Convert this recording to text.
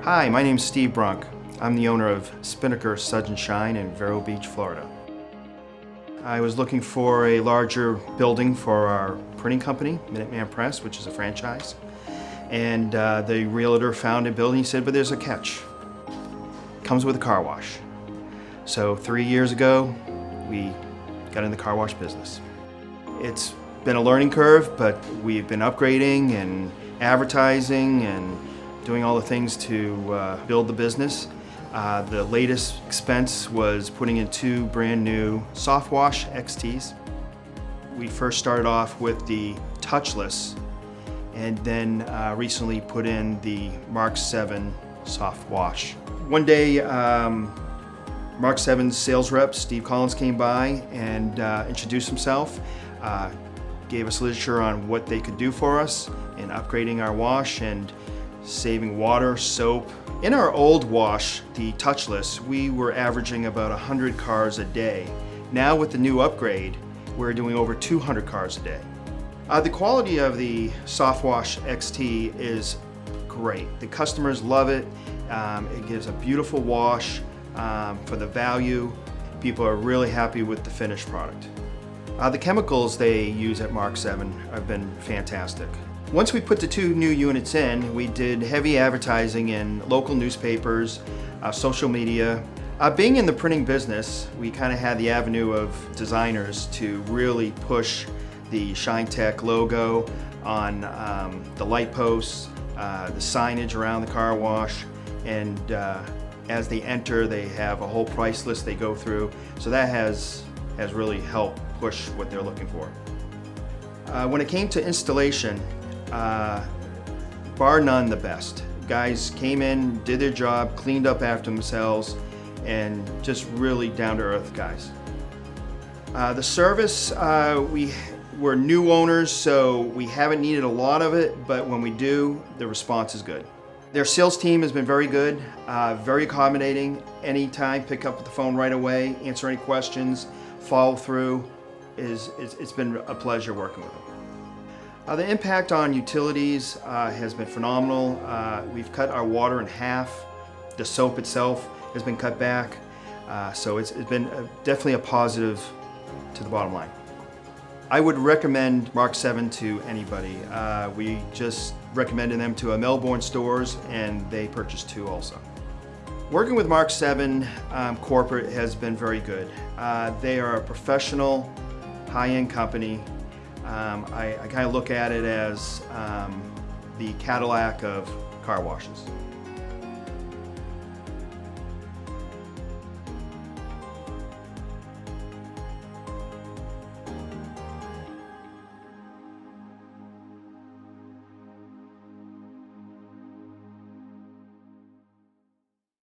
Hi, my name's Steve Brunk. I'm the owner of Spinnaker Suds N Shine in Vero Beach, Florida. I was looking for a larger building for our printing company, Minuteman Press, which is a franchise. And the realtor found a building. He said, but there's a catch. It comes with a car wash. So 3 years ago, we got in the car wash business. It's been a learning curve, but we've been upgrading and advertising and doing all the things to build the business. The latest expense was putting in 2 brand new soft Wash XTS. We first started off with the touchless and then recently put in the Mark VII soft wash. One day, Mark VII's sales rep, Steve Collins, came by and introduced himself, gave us literature on what they could do for us in upgrading our wash and saving water, soap. In our old wash, the touchless, we were averaging about 100 cars a day. Now with the new upgrade, we're doing over 200 cars a day. The quality of the Soft Wash XT is great. The customers love it. It gives a beautiful wash for the value. People are really happy with the finished product. The chemicals they use at Mark VII have been fantastic. Once we put the 2 new units in, we did heavy advertising in local newspapers, social media. Being in the printing business, we kind of had the avenue of designers to really push the ShineTech logo on the light posts, the signage around the car wash, and as they enter, they have a whole price list they go through. So that has really helped push what they're looking for. When it came to installation, bar none the best. Guys came in, did their job, cleaned up after themselves, and just really down-to-earth guys. The service, we're new owners, so we haven't needed a lot of it, but when we do, the response is good. Their sales team has been very good, very accommodating. Anytime, pick up the phone right away, answer any questions, follow through. It's been a pleasure working with them. The impact on utilities has been phenomenal. We've cut our water in half. The soap itself has been cut back. So it's been definitely a positive to the bottom line. I would recommend Mark VII to anybody. We just recommended them to Melbourne stores and they purchased 2 also. Working with Mark VII corporate has been very good. They are a professional, high-end company. I kind of look at it as the Cadillac of car washes.